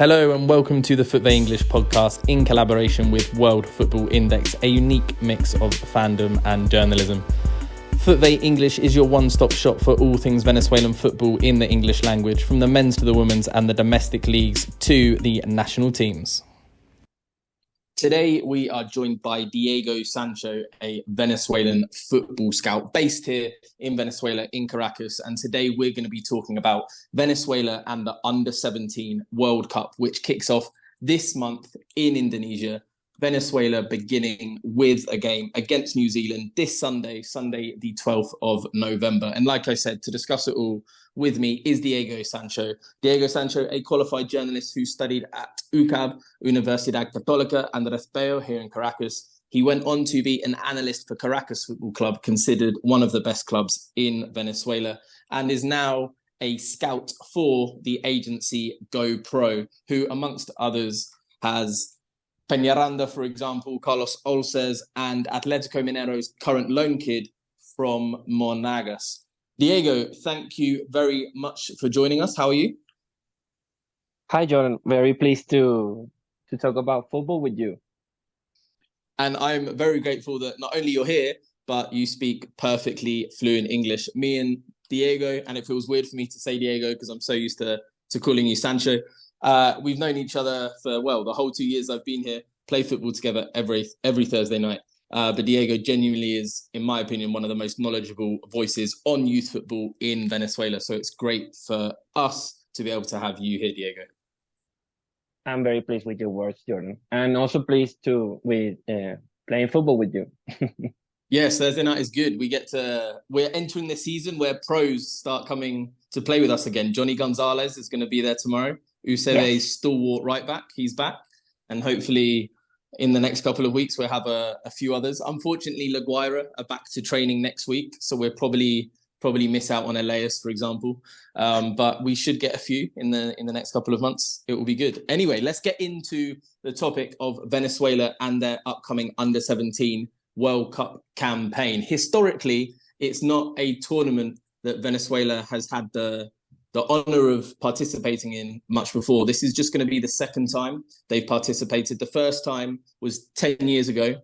Hello and welcome to the Football English podcast in collaboration with World Football Index, a unique mix of fandom and journalism. Football English is your one-stop shop for all things Venezuelan football in the English language, from the men's to the women's and the domestic leagues to the national teams. Today we are joined by Diego Sancho, a Venezuelan football scout based here in Venezuela, in Caracas. And today we're going to be talking about Venezuela and the Under-17 World Cup, which kicks off this month in Indonesia. Venezuela beginning with a game against New Zealand this Sunday, the 12th of November. And like I said, to discuss it all with me is Diego Sancho. Diego Sancho, a qualified journalist who studied at UCAB, Universidad Catolica Andres Bello here in Caracas. He went on to be an analyst for Caracas Futbol Club, considered one of the best clubs in Venezuela, and is now a scout for the agency Go Pro, who, amongst others, has Peñaranda, for example, Carlos Olces, and Atletico Minero's current loan kid from Monagas. Diego, thank you very much for joining us. How are you? Hi, Jordan. Very pleased to talk about football with you. And I'm very grateful that not only you're here, but you speak perfectly fluent English. Me and Diego, and it feels weird for me to say Diego because I'm so used to calling you Sancho. We've known each other for, the whole 2 years I've been here, play football together every Thursday night. But Diego genuinely is, in my opinion, one of the most knowledgeable voices on youth football in Venezuela. So it's great for us to be able to have you here, Diego. I'm very pleased with your words, Jordan. And also pleased with playing football with you. Yes, Thursday night is good. We're entering the season where pros start coming to play with us again. Johnny Gonzalez is going to be there tomorrow. Ucebe's stalwart right back, he's back. And hopefully in the next couple of weeks, we'll have a few others. Unfortunately, La Guaira are back to training next week. So we'll probably miss out on Elias, for example. But we should get a few in the next couple of months. It will be good. Anyway, let's get into the topic of Venezuela and their upcoming Under-17 World Cup campaign. Historically, it's not a tournament that Venezuela has had the honor of participating in much before. This is just going to be the second time they've participated. The first time was 10 years ago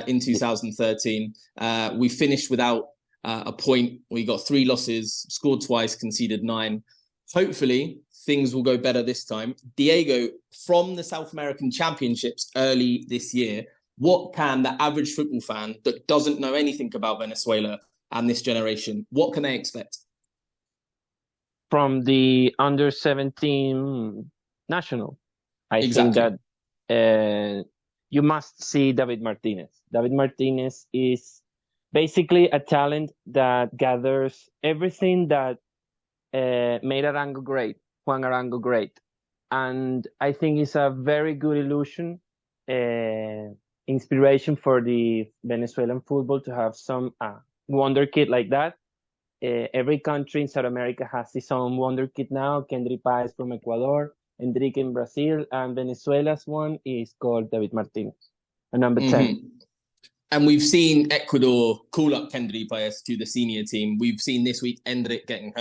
in 2013. We finished without a point. We got 3 losses, scored twice, conceded 9. Hopefully, things will go better this time. Diego, from the South American Championships early this year, what can the average football fan that doesn't know anything about Venezuela and this generation, what can they expect? From the Under-17 national, I think that you must see David Martinez. David Martinez is basically a talent that gathers everything that made Arango great, Juan Arango great. And I think it's a very good illusion, inspiration for the Venezuelan football to have some Wonderkid like that. Every country in South America has its own Wonderkid now. Kendry Páez from Ecuador, Enrique in Brazil, and Venezuela's one is called David Martinez, number 10. And we've seen Ecuador call up Kendry Páez to the senior team. We've seen this week Endrick getting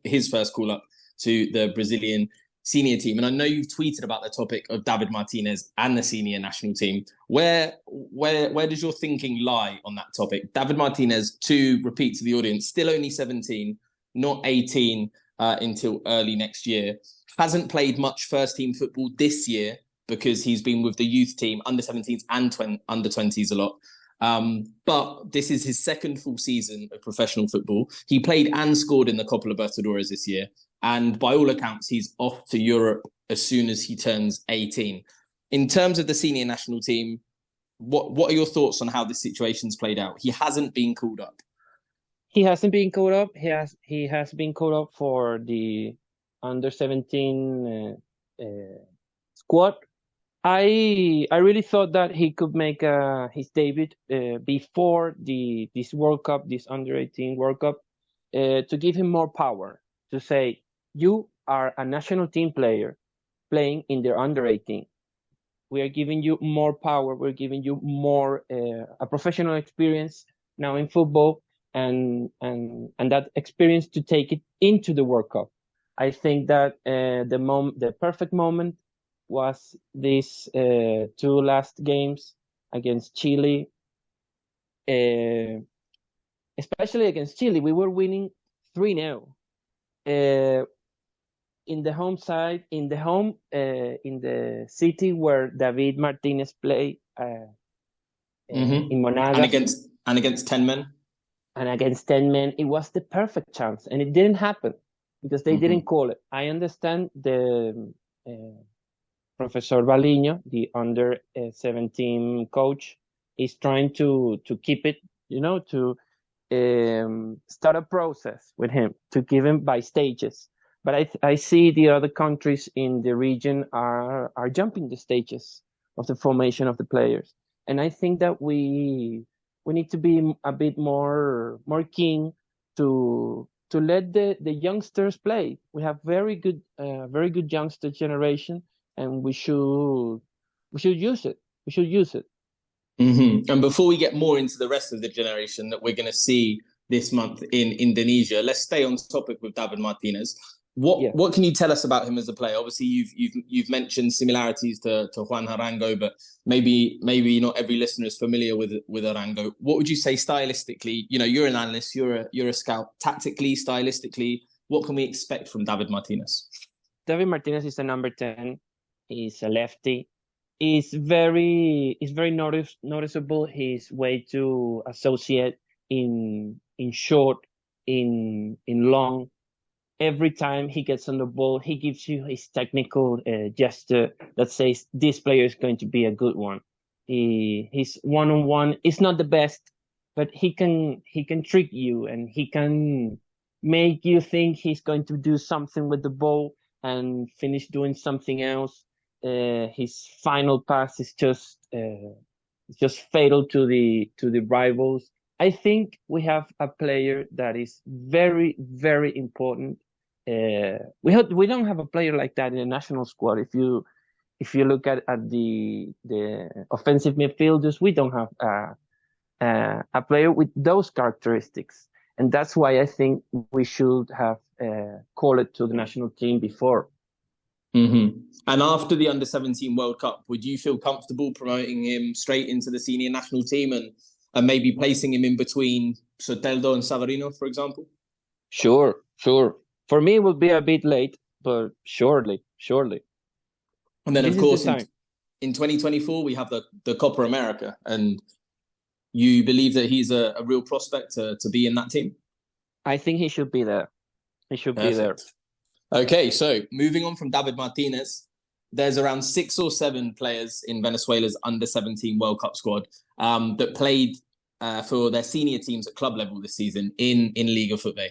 his first call up to the Brazilian senior team. And I know you've tweeted about the topic of David Martinez and the senior national team. Where does your thinking lie on that topic? David Martinez, to repeat to the audience, still only 17, not 18 until early next year. Hasn't played much first-team football this year because he's been with the youth team, under-17s and under-20s a lot. But this is his second full season of professional football. He played and scored in the Copa Libertadores this year. And by all accounts, he's off to Europe as soon as he turns 18. In terms of the senior national team, what are your thoughts on how this situation's played out? He hasn't been called up. He hasn't been called up. He has been called up for the Under-17 squad. I really thought that he could make his debut before this World Cup, this Under-18 World Cup, to give him more power, to say, you are a national team player playing in the Under-18. We are giving you more power. We're giving you more a professional experience now in football, and that experience to take it into the World Cup. I think that the perfect moment was these two last games against Chile, especially against Chile. We were winning 3-0. In the home side, in the city where David Martinez played, in Monagas, and against 10 men. and against 10 men, it was the perfect chance, and it didn't happen because they didn't call it. I understand the Professor Baliño, the under 17 coach, is trying to keep it, to start a process with him, to give him by stages. But I see the other countries in the region are jumping the stages of the formation of the players, and I think that we need to be a bit more keen to let the youngsters play. We have very good youngster generation, and we should use it. We should use it. And before we get more into the rest of the generation that we're going to see this month in Indonesia, let's stay on topic with David Martinez. What can you tell us about him as a player? Obviously, you've mentioned similarities to Juan Arango, but maybe not every listener is familiar with Arango. What would you say stylistically? You're an analyst, you're a scout. Tactically, stylistically, what can we expect from David Martinez? David Martinez is a number 10. He's a lefty. It's very noticeable his way to associate in short, in long. Every time he gets on the ball, he gives you his technical gesture that says this player is going to be a good one. His one-on-one is not the best, but he can trick you, and he can make you think he's going to do something with the ball and finish doing something else. His final pass is just fatal to the rivals. I think we have a player that is very, very important. We don't have a player like that in the national squad. If you look at the offensive midfielders, we don't have a player with those characteristics, and that's why I think we should have called it to the national team before. And after the Under-17 World Cup, would you feel comfortable promoting him straight into the senior national team and maybe placing him in between Soteldo and Savarino, for example? Sure. For me, it would be a bit late, but surely. And then, of course, in 2024, we have the Copa America, and you believe that he's a real prospect to be in that team? I think he should be there. Be there. Okay, so moving on from David Martinez, there's around 6 or 7 players in Venezuela's Under-17 World Cup squad that played for their senior teams at club level this season in Liga Futbol.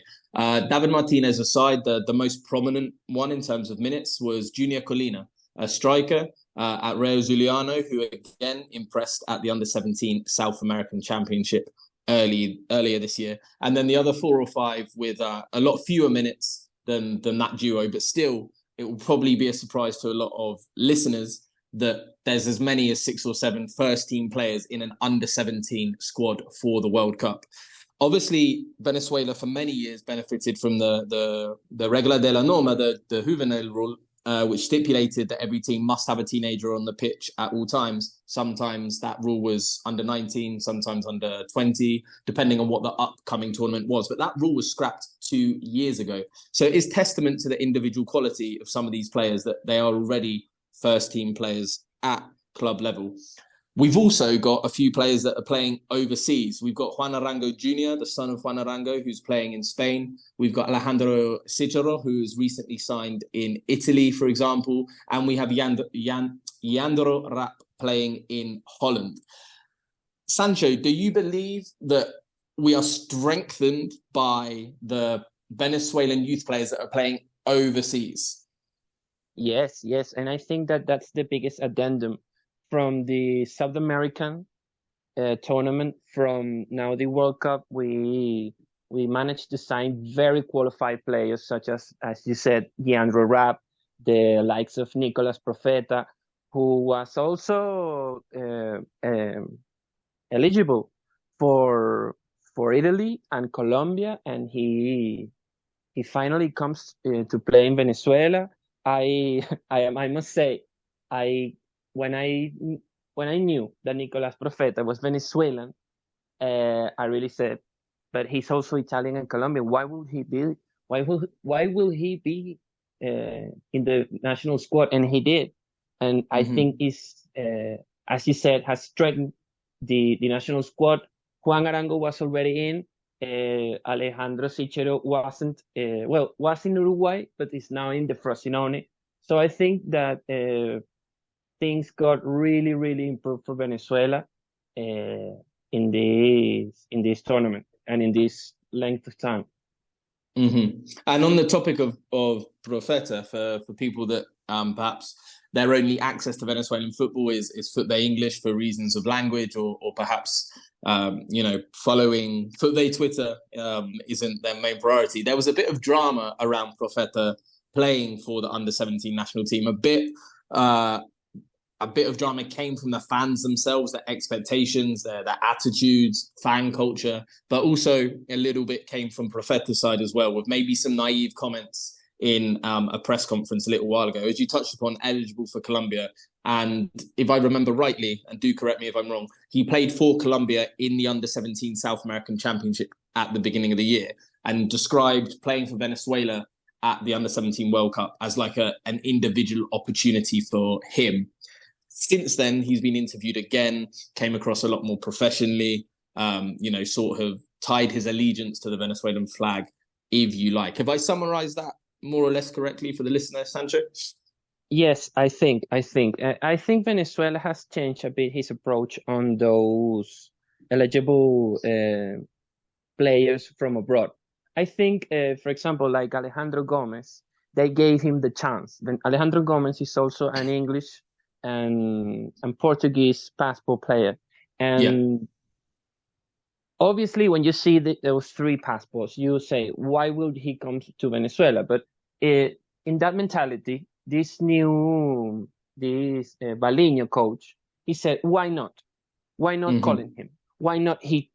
David Martinez aside, the most prominent one in terms of minutes was Junior Colina, a striker at Real Zuliano, who again impressed at the Under-17 South American Championship earlier this year. And then the other 4 or 5 with a lot fewer minutes than that duo, but still, it will probably be a surprise to a lot of listeners that there's as many as 6 or 7 first-team players in an Under-17 squad for the World Cup. Obviously, Venezuela for many years benefited from the regla de la norma, the juvenil rule, which stipulated that every team must have a teenager on the pitch at all times. Sometimes that rule was under 19, sometimes under 20, depending on what the upcoming tournament was. But that rule was scrapped 2 years ago. So it is testament to the individual quality of some of these players that they are already first-team players at club level. We've also got a few players that are playing overseas. We've got Juan Arango Jr., the son of Juan Arango, who's playing in Spain. We've got Alejandro Cicero, who's recently signed in Italy, for example. And we have Yandro Rap playing in Holland. Sancho, do you believe that we are strengthened by the Venezuelan youth players that are playing overseas? Yes. And I think that that's the biggest addendum from the South American tournament. From now the World Cup, we managed to sign very qualified players such as you said, Leandro Rapp, the likes of Nicolas Profeta, who was also eligible for Italy and Colombia, and he finally comes to play in Venezuela. I must say, I when I when I knew that Nicolas Profeta was Venezuelan, I really said, but he's also Italian and Colombian. Why will he be? Why will he be in the national squad? And he did, and I think is as you said, has strengthened the national squad. Juan Arango was already in. Alejandro Sichero was in Uruguay, but is now in the Frosinone. So I think that things got really, really improved for Venezuela in this tournament and in this length of time. And on the topic of Profeta, for people that perhaps their only access to Venezuelan football is Futbol English for reasons of language, or perhaps following Futbol Twitter isn't their main priority. There was a bit of drama around Profeta playing for the under-17 national team. A bit of drama came from the fans themselves, their expectations, their attitudes, fan culture, but also a little bit came from Profeta's side as well, with maybe some naive comments in a press conference a little while ago. As you touched upon, eligible for Colombia. And if I remember rightly, and do correct me if I'm wrong, he played for Colombia in the Under-17 South American Championship at the beginning of the year, and described playing for Venezuela at the Under-17 World Cup as like an individual opportunity for him. Since then, he's been interviewed again, came across a lot more professionally, sort of tied his allegiance to the Venezuelan flag, if you like. Have I summarized that more or less correctly for the listener, Sancho? Yes, I think Venezuela has changed a bit his approach on those eligible players from abroad. I think, for example, like Alejandro Gomez, they gave him the chance. Then Alejandro Gomez is also an English and Portuguese passport player. And obviously, when you see those three passports, you say, why would he come to Venezuela? But in that mentality, this Baliño coach, he said, why not? Why not calling him? Why not he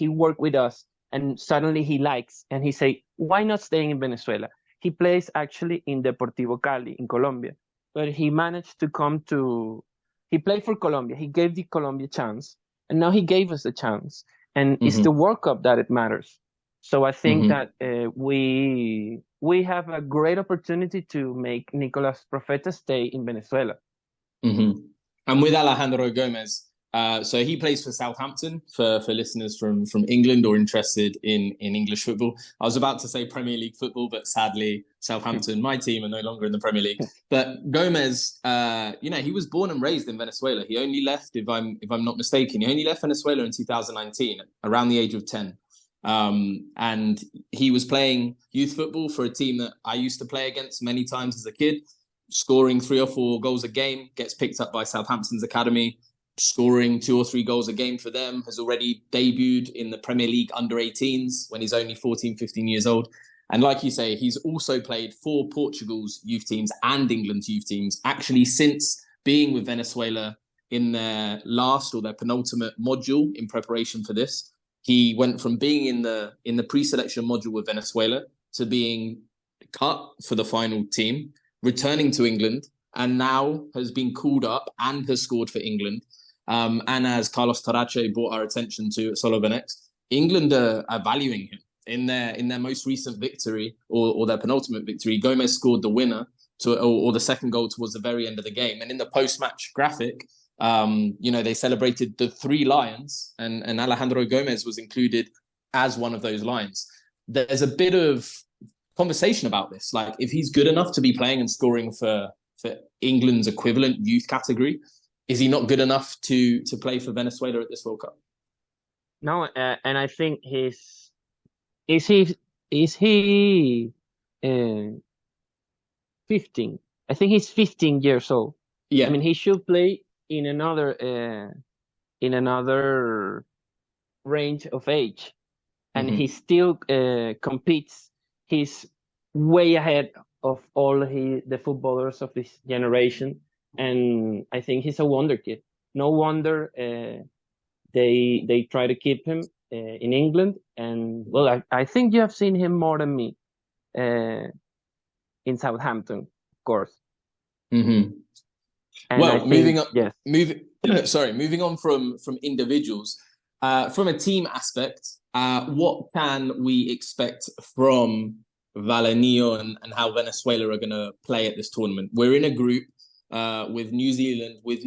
worked with us and suddenly he likes, and he say, why not staying in Venezuela? He plays actually in Deportivo Cali in Colombia, but he managed to he played for Colombia. He gave the Colombia chance, and now he gave us a chance. And it's the World Cup that it matters. So I think that we have a great opportunity to make Nicolas Profeta stay in Venezuela. And with Alejandro Gomez, so he plays for Southampton, for listeners from England or interested in English football. I was about to say Premier League football, but sadly, Southampton, my team, are no longer in the Premier League. But Gomez, he was born and raised in Venezuela. He only left, if I'm not mistaken, he only left Venezuela in 2019, around the age of 10. And he was playing youth football for a team that I used to play against many times as a kid, scoring 3 or 4 goals a game, gets picked up by Southampton's academy, scoring 2 or 3 goals a game for them, has already debuted in the Premier League under-18s when he's only 14, 15 years old. And like you say, he's also played for Portugal's youth teams and England's youth teams, actually since being with Venezuela in their last or their penultimate module in preparation for this. He went from being in the pre-selection module with Venezuela to being cut for the final team, returning to England, and now has been called up and has scored for England. And as Carlos Tarache brought our attention to at Solo Benex, England are valuing him. In their most recent victory, or their penultimate victory, Gomez scored the winner or the second goal towards the very end of the game. And in the post-match graphic, they celebrated the 3 lions, and Alejandro Gomez was included as one of those lions. There's a bit of conversation about this. Like, if he's good enough to be playing and scoring for England's equivalent youth category, is he not good enough to play for Venezuela at this World Cup? No, and I think is he 15? I think he's 15 years old. Yeah, I mean, he should play in another range of age, and he still competes. He's way ahead of all the footballers of this generation, and I think he's a wonderkid. No wonder they try to keep him in England. And well, I think you have seen him more than me in Southampton, of course. And I Well, think, moving on, yes, moving on from individuals, from a team aspect, what can we expect from Valenio and how Venezuela are going to play at this tournament? We're in a group with New Zealand, with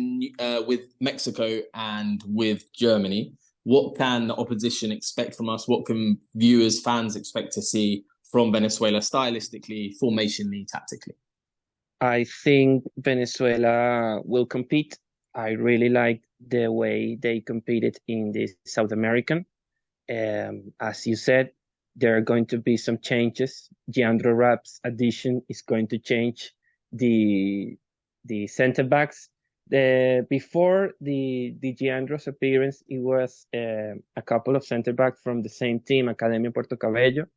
Mexico, and with Germany. What can the opposition expect from us? What can viewers, fans expect to see from Venezuela stylistically, formationally, tactically? I think Venezuela will compete. I really like the way they competed in the South American. As you said, there are going to be some changes. Giandro Rapp's addition is going to change the center backs. Before the Giandro's appearance, it was a couple of center backs from the same team, Academia Puerto Cabello.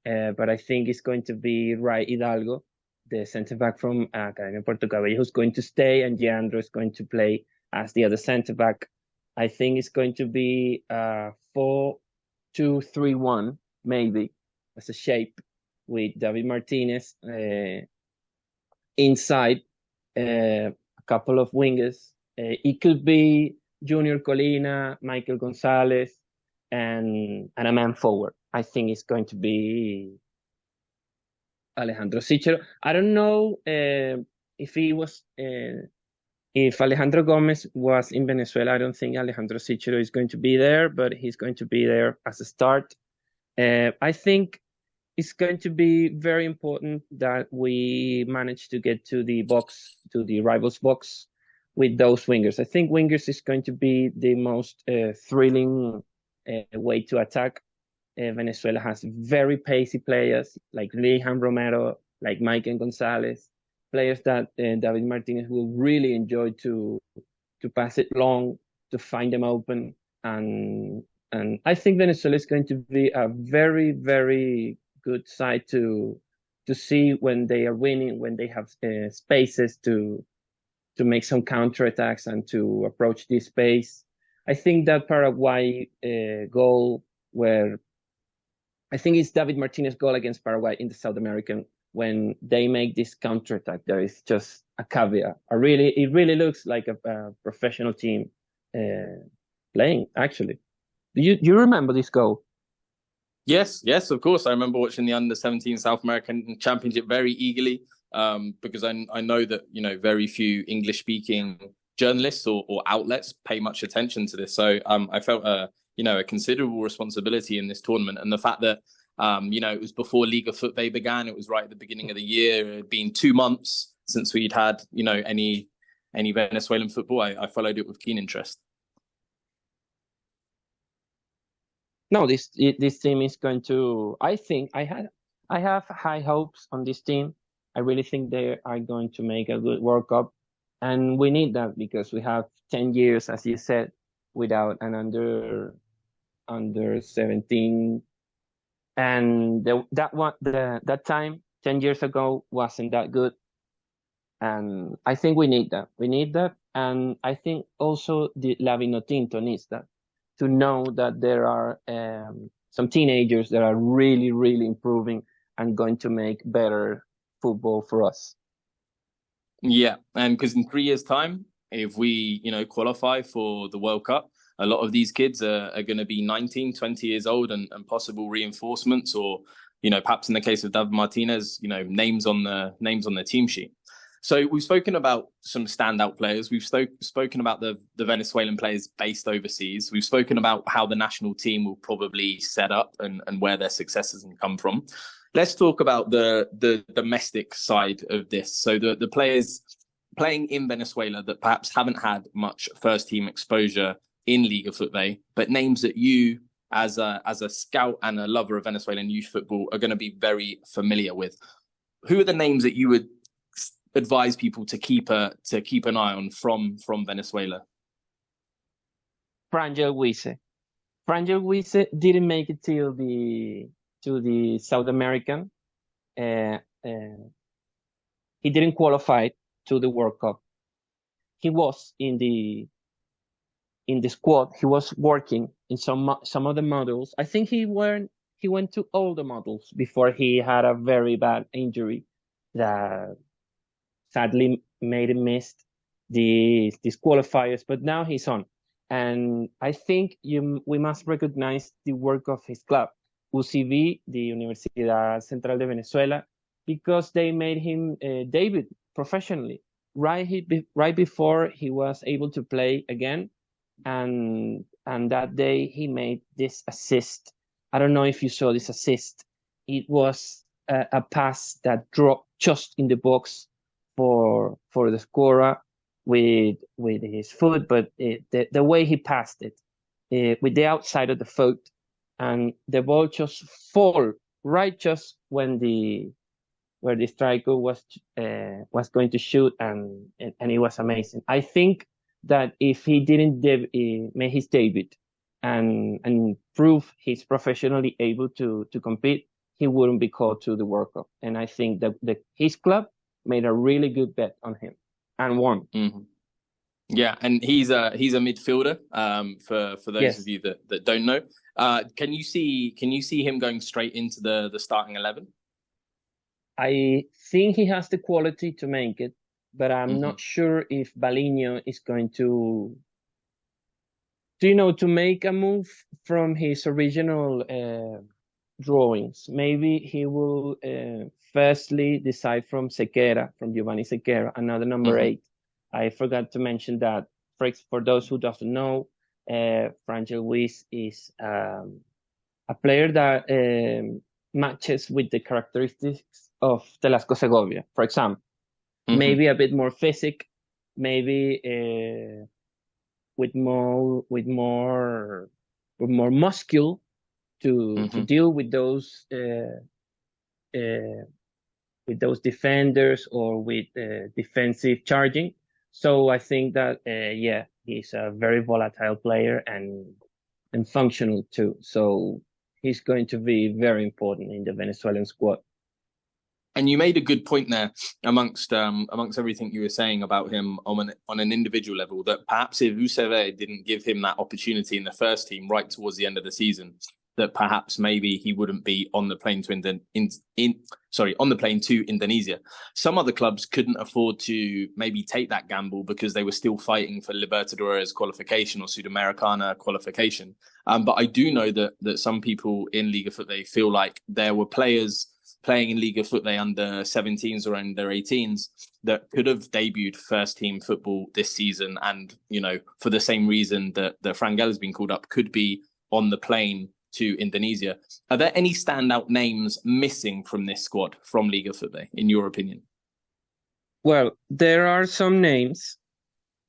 But I think it's going to be Ray Hidalgo, the center back from Academia Puerto Cabello, who's going to stay, and Giandro is going to play as the other center back. I think it's going to be 4-2-3-1, maybe, as a shape, with David Martinez inside, a couple of wingers. It could be Junior Colina, Michael Gonzalez, and a man forward. I think it's going to be Alejandro Sichero. I don't know if he was. If Alejandro Gomez was in Venezuela, I don't think Alejandro Sichero is going to be there, but he's going to be there as a start. I think it's going to be very important that we manage to get to the box, to the rivals box with those wingers. I think wingers is going to be the most thrilling way to attack. Venezuela has very pacey players like Lehan Romero, like Michael Gonzalez, players that David Martinez will really enjoy to pass it long, to find them open, and I think Venezuela is going to be a very, very good side to see when they are winning, when they have spaces to make some counterattacks and to approach this space. I think that Paraguay goal, where I think it's David Martinez goal against Paraguay in the South American, when they make this counterattack, there is just a caveat. It really looks like a professional team playing. Actually, do you remember this goal? Yes, yes, of course. I remember watching the under-17 South American Championship very eagerly, because I know that very few English-speaking journalists or outlets pay much attention to this. So I felt a considerable responsibility in this tournament, and the fact that it was before Liga Futbol began. It was right at the beginning of the year. It had been 2 months since we'd had any Venezuelan football. I followed it with keen interest. No, this team is going to. I think I have high hopes on this team. I really think they are going to make a good World Cup, and we need that because we have 10 years, as you said, without an under 17, and that time 10 years ago wasn't that good, and I think we need that. We need that, and I think also the La Vinotinto needs that, to know that there are some teenagers that are really, really improving and going to make better football for us. Yeah, and because in 3 years' time, if we qualify for the World Cup, a lot of these kids are going to be 19, 20 years old, and possible reinforcements, or perhaps in the case of David Martinez, names on the team sheet. So we've spoken about some standout players. We've spoken about the Venezuelan players based overseas. We've spoken about how the national team will probably set up and where their successes can come from. Let's talk about the domestic side of this. So the players playing in Venezuela that perhaps haven't had much first team exposure in Liga Futbol, but names that you, as a scout and a lover of Venezuelan youth football, are going to be very familiar with. Who are the names that you would advise people to keep an eye on from Venezuela? Frangel Wisse. Frangel Wisse didn't make it to the South American. He didn't qualify to the World Cup. He was in the squad. He was working in some of the models. I think he went to all the models before he had a very bad injury that sadly made him missed. these qualifiers, but now he's on. And I think we must recognize the work of his club, UCV, the Universidad Central de Venezuela, because they made him debut professionally right before he was able to play again. And that day he made this assist. I don't know if you saw this assist. It was a pass that dropped just in the box for the scorer with his foot, but the way he passed it with the outside of the foot, and the ball just fall right just when where the striker was going to shoot, and it was amazing. I think that if he didn't make his debut and prove he's professionally able to compete, he wouldn't be called to the World Cup. And I think that his club made a really good bet on him and won. Mm-hmm. Yeah, and he's a midfielder. For those Yes. of you that don't know, can you see him going straight into the starting 11? I think he has the quality to make it, but I'm not sure if Balinho is going to make a move from his original drawings. Maybe he will firstly decide from Giovanni Sequeira, another number 8. I forgot to mention that for those who doesn't know, Frangel Luis is a player that matches with the characteristics of Telasco Segovia, for example. Maybe a bit more physic, maybe with more muscle to deal with those defenders or with defensive charging. So I think that he's a very volatile player and functional too. So he's going to be very important in the Venezuelan squad. And you made a good point there amongst everything you were saying about him on an individual level, that perhaps if U17 didn't give him that opportunity in the first team right towards the end of the season, that perhaps maybe he wouldn't be on the plane to Indonesia. Some other clubs couldn't afford to maybe take that gamble because they were still fighting for Libertadores qualification or Sudamericana qualification. But I do know that some people in Liga Futbol feel like there were players playing in Liga Futbol under 17s or under 18s that could have debuted first team football this season, and for the same reason that Frangel has been called up, could be on the plane to Indonesia. Are there any standout names missing from this squad from Liga Futbol, in your opinion? Well, there are some names,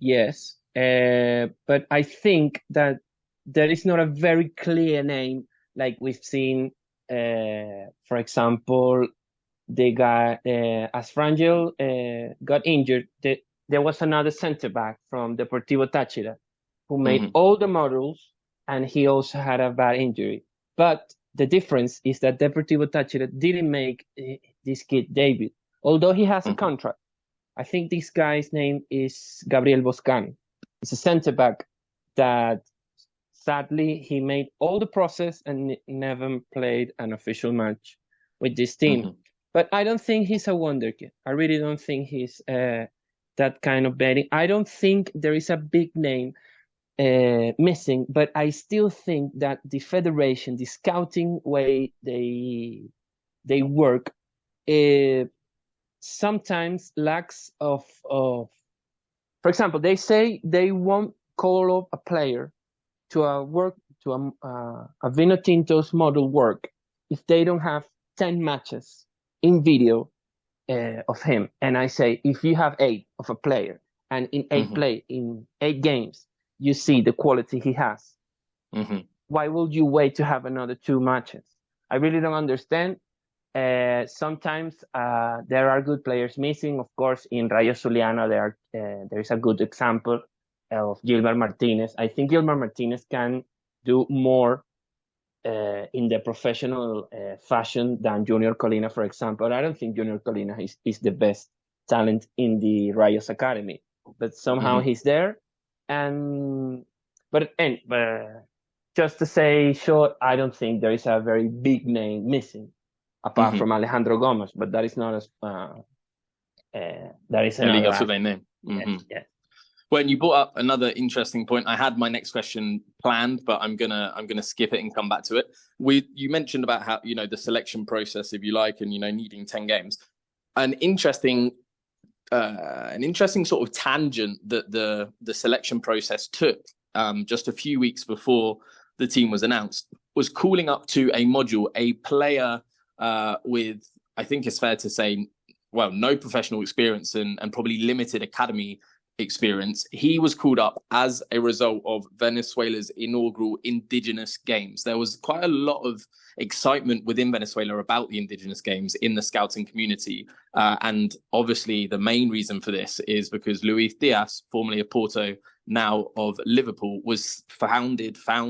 yes, but I think that there is not a very clear name like we've seen. For example, the guy, as Frangel got injured, there was another center back from Deportivo Táchira who made all the models, and he also had a bad injury. But the difference is that Deportivo Táchira didn't make this kid debut, although he has a contract. I think this guy's name is Gabriel Boscan. He's a center back that sadly he made all the process and never played an official match with this team. But I don't think he's a wonderkid. I really don't think he's that kind of betting. I don't think there is a big name missing, but I still think that the federation, the scouting way they work, sometimes lacks of. For example, they say they won't call up a player to a Vinotinto's model work if they don't have 10 matches in video of him. And I say, if you have 8 of a player, and in 8 games, you see the quality he has, why would you wait to have another 2 matches? I really don't understand. Sometimes there are good players missing. Of course, in Rayo Zuliano, there is a good example of Gilbert Martinez. I think Gilbert Martinez can do more in the professional fashion than Junior Colina, for example. I don't think Junior Colina is the best talent in the Rayos Academy, but somehow he's there. But just to say short, I don't think there is a very big name missing apart from Alejandro Gomez, but that is not that is a Liga Futbol name. Yes. When you brought up another interesting point, I had my next question planned, but I'm gonna skip it and come back to it. You mentioned about how the selection process, if you like, and needing 10 games. An interesting sort of tangent that the selection process took just a few weeks before the team was announced was calling up to a module a player with, I think it's fair to say, well, no professional experience and probably limited academy experience. He was called up as a result of Venezuela's inaugural Indigenous Games. There was quite a lot of excitement within Venezuela about the Indigenous Games in the scouting community. And obviously the main reason for this is because Luis Diaz, formerly of Porto, now of Liverpool, was found,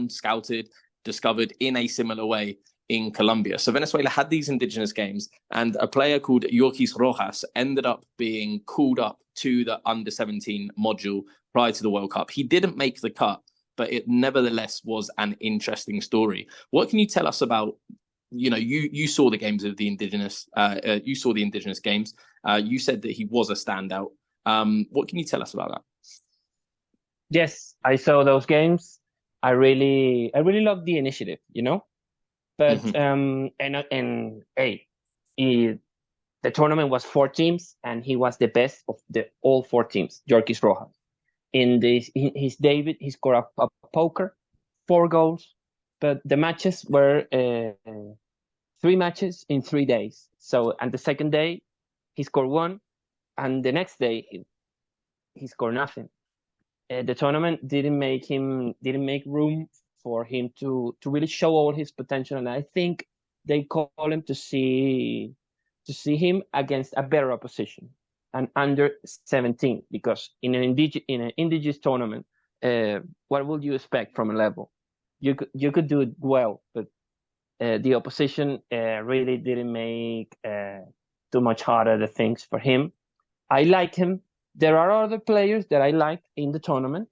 scouted, discovered in a similar way in Colombia. So Venezuela had these Indigenous Games, and a player called Yorkis Rojas ended up being called up to the under-17 module prior to the World Cup. He didn't make the cut, but it nevertheless was an interesting story. What can you tell us about, you saw the games of the Indigenous, you saw the Indigenous Games. You said that he was a standout. What can you tell us about that? Yes, I saw those games. I really love the initiative, But the tournament was 4 teams, and he was the best of all 4 teams. Yorkis Rojas. In his debut, he scored a poker, 4 goals, but the matches were 3 matches in 3 days. So, and the second day, he scored 1, and the next day he scored nothing. The tournament didn't make room for him to really show all his potential, and I think they call him to see him against a better opposition, an under 17, because in an indigenous tournament, what would you expect from a level? You could do it well, but the opposition really didn't make too much harder the things for him. I like him. There are other players that I liked in the tournament,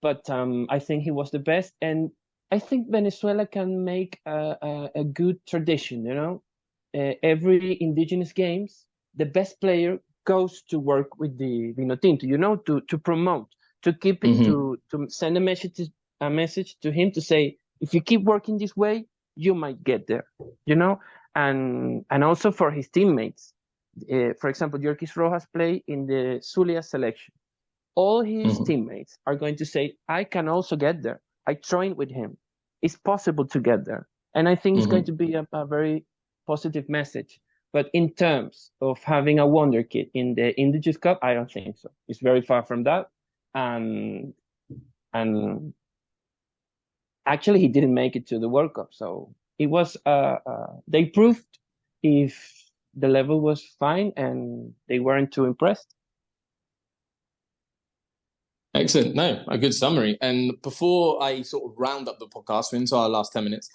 but I think he was the best, and I think Venezuela can make a good tradition. Every Indigenous Games, the best player goes to work with the Vinotinto, to promote, to keep it, to send a message to him to say, if you keep working this way, you might get there, and also for his teammates. For example, Yorkis Rojas play in the Zulia selection. All his teammates are going to say, I can also get there. I trained with him. It's possible to get there. And I think it's going to be a very positive message. But in terms of having a Wonderkid in the Indigenous Cup, I don't think so. It's very far from that. And actually, he didn't make it to the World Cup. So it was, they proved if the level was fine and they weren't too impressed. Excellent. No, a good summary. And before I sort of round up the podcast, we're into our last 10 minutes.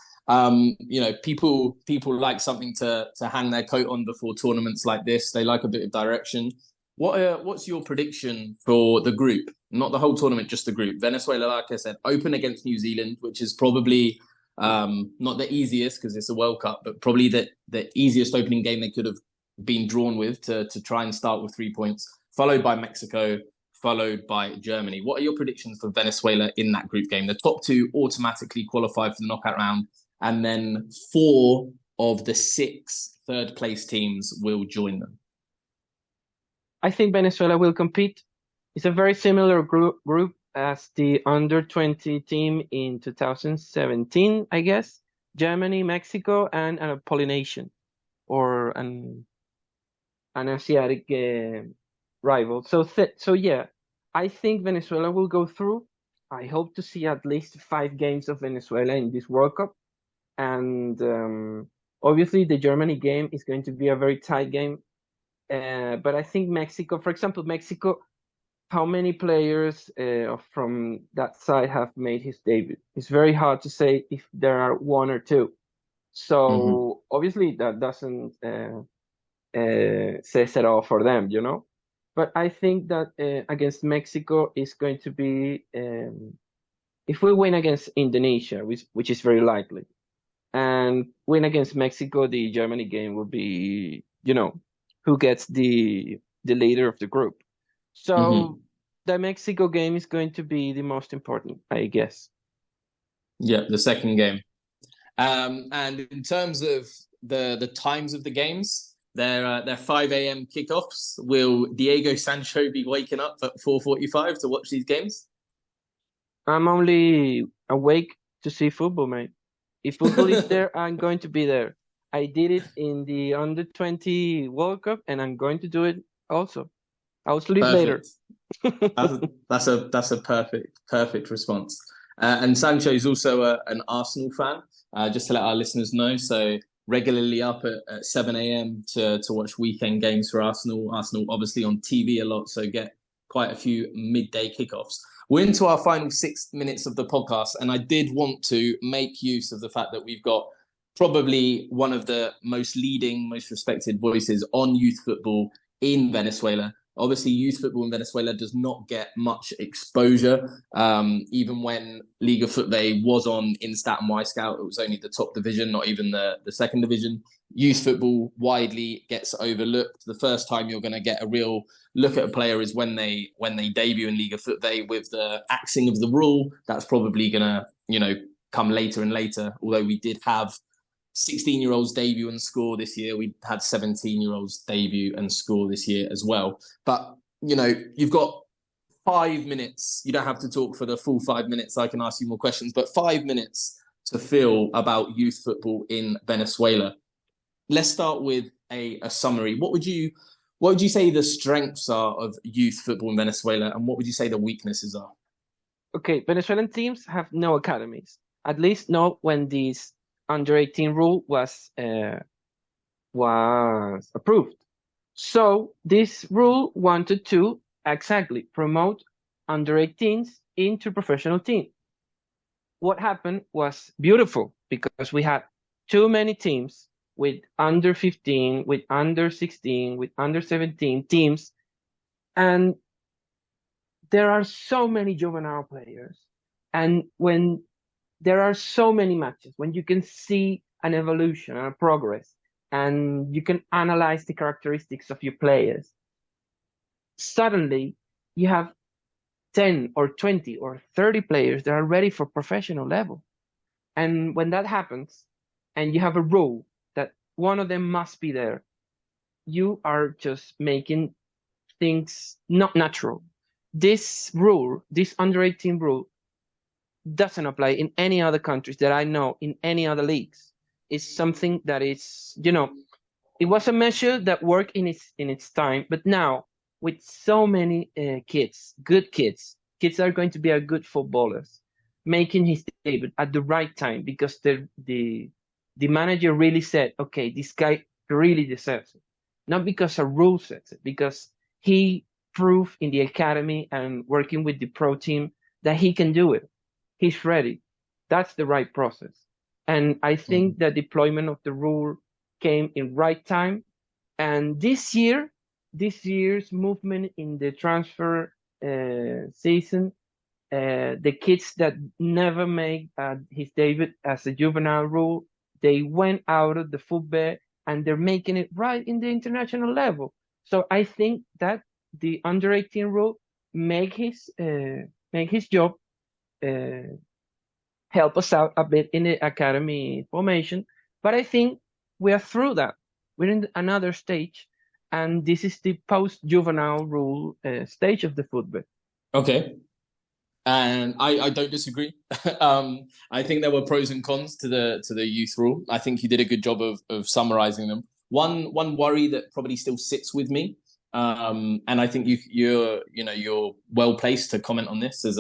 People like something to hang their coat on before tournaments like this. They like a bit of direction. What's your prediction for the group? Not the whole tournament, just the group. Venezuela, like I said, open against New Zealand, which is probably not the easiest because it's a World Cup, but probably the easiest opening game they could have been drawn with to try and start with 3 points, followed by Mexico, followed by Germany. What are your predictions for Venezuela in that group game? The top 2 automatically qualify for the knockout round, and then 4 of the 6 third-place teams will join them. I think Venezuela will compete. It's a very similar group as the under-20 team in 2017, I guess. Germany, Mexico, and a Polynesian or an Asiatic rival. So yeah, I think Venezuela will go through. I hope to see at least 5 games of Venezuela in this World Cup. And obviously the Germany game is going to be a very tight game. But I think Mexico, for example, how many players from that side have made his debut? It's very hard to say if there are 1 or 2. So obviously that doesn't says it all for them, But I think that against Mexico is going to be, if we win against Indonesia, which is very likely, and win against Mexico, the Germany game will be, who gets the leader of the group. So the Mexico game is going to be the most important, I guess. Yeah, the second game. And in terms of the times of the games, they're 5 a.m. kickoffs. Will Diego Sancho be waking up at 4:45 to watch these games? I'm only awake to see football, mate. If football is there, I'm going to be there. I did it in the under 20 World Cup, and I'm going to do it also. I'll sleep later. Perfect. That's a perfect response. And Sancho is also an Arsenal fan. Just to let our listeners know, so regularly up at 7 a.m. to watch weekend games for Arsenal. Arsenal obviously on TV a lot, so get quite a few midday kickoffs. We're into our final 6 minutes of the podcast, and I did want to make use of the fact that we've got probably one of the most leading, most respected voices on youth football in Venezuela. Obviously, youth football in Venezuela does not get much exposure. Even when Liga Futbol was on Instat and Y-Scout, it was only the top division, not even the second division. Youth football widely gets overlooked. The first time you're going to get a real look at a player is when they debut in Liga Futbol with the axing of the rule. That's probably going to, come later and later. Although we did have 16-year-olds debut and score this year. We had 17-year-olds debut and score this year as well. But, you've got 5 minutes. You don't have to talk for the full 5 minutes. I can ask you more questions, but 5 minutes to feel about youth football in Venezuela. Let's start with a summary. What would you say the strengths are of youth football in Venezuela, and what would you say the weaknesses are? Okay, Venezuelan teams have no academies. At least not when this under 18 rule was approved. So this rule wanted to exactly promote under 18s into professional teams. What happened was beautiful because we had too many teams with under 15, with under 16, with under 17 teams, and there are so many juvenile players. And when there are so many matches, when you can see an evolution and a progress, and you can analyze the characteristics of your players, suddenly you have 10 or 20 or 30 players that are ready for professional level. And when that happens, and you have a rule that one of them must be there, you are just making things not natural. This rule, this under 18 rule, doesn't apply in any other countries that I know, in any other leagues. It's something that is, it was a measure that worked in its time, but now with so many kids, good kids that are going to be good footballers, making his debut at the right time because the manager really said, okay, this guy really deserves it. Not because a rule says it, because he proved in the academy and working with the pro team that he can do it. He's ready. That's the right process. And I think the deployment of the rule came in right time. And this year's movement in the transfer season, the kids that never made his debut as a juvenile rule, they went out of the football and they're making it right in the international level. So I think that the under 18 rule make his job, help us out a bit in the academy formation. But I think we are through that. We're in another stage, and this is the post-juvenile rule stage of the football. Okay. And I don't disagree. I think there were pros and cons to the youth rule. I think you did a good job of summarizing them. One worry that probably still sits with me, and I think you're well placed to comment on this as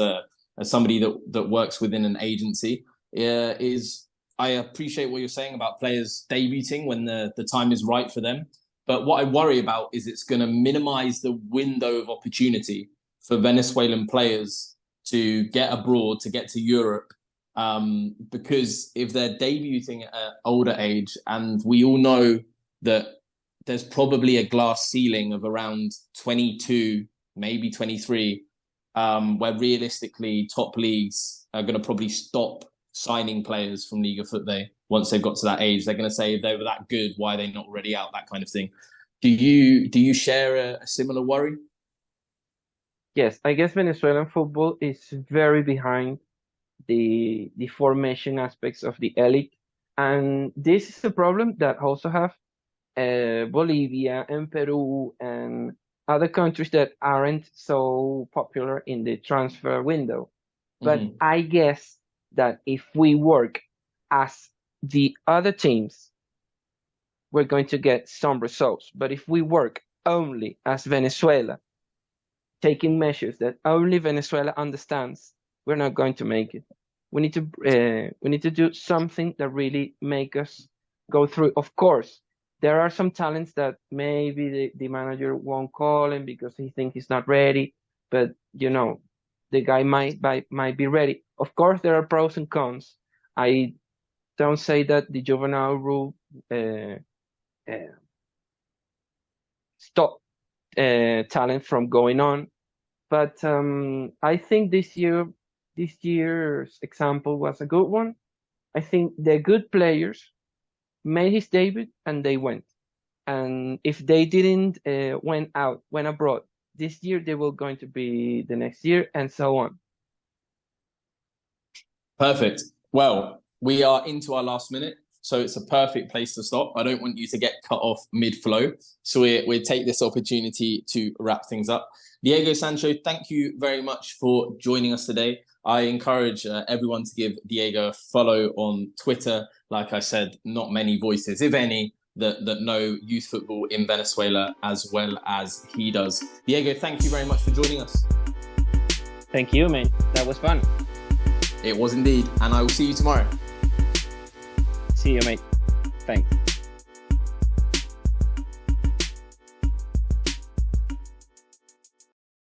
somebody that works within an agency, is I appreciate what you're saying about players debuting when the time is right for them. But what I worry about is it's going to minimize the window of opportunity for Venezuelan players to get abroad, to get to Europe, because if they're debuting at an older age, and we all know that there's probably a glass ceiling of around 22, maybe 23, where realistically top leagues are going to probably stop signing players from Liga Futbol once they've got to that age. They're going to say if they were that good, why are they not already out? That kind of thing. Do you share a similar worry? yes, I guess Venezuelan football is very behind the formation aspects of the elite, and this is a problem that also have Bolivia and Peru and other countries that aren't so popular in the transfer window. But I guess that if we work as the other teams, we're going to get some results. But if we work only as Venezuela, taking measures that only Venezuela understands, we're not going to make it. We need to do something that really make us go through. Of course, there are some talents that maybe the manager won't call him because he thinks he's not ready, but the guy might be ready. Of course, there are pros and cons. I don't say that the juvenile rule stop talent from going on, but I think this year's example was a good one. I think the good players made his debut and they went. And if they didn't went abroad this year, they will going to be the next year and so on. Perfect. Well, we are into our last minute, so it's a perfect place to stop. I don't want you to get cut off mid-flow, so we take this opportunity to wrap things up. Diego, Sancho, thank you very much for joining us today. I encourage everyone to give Diego a follow on Twitter. Like I said, not many voices, if any, that know youth football in Venezuela as well as he does. Diego, thank you very much for joining us. Thank you, man. That was fun. It was indeed, and I will see you tomorrow. See you, mate. Thanks.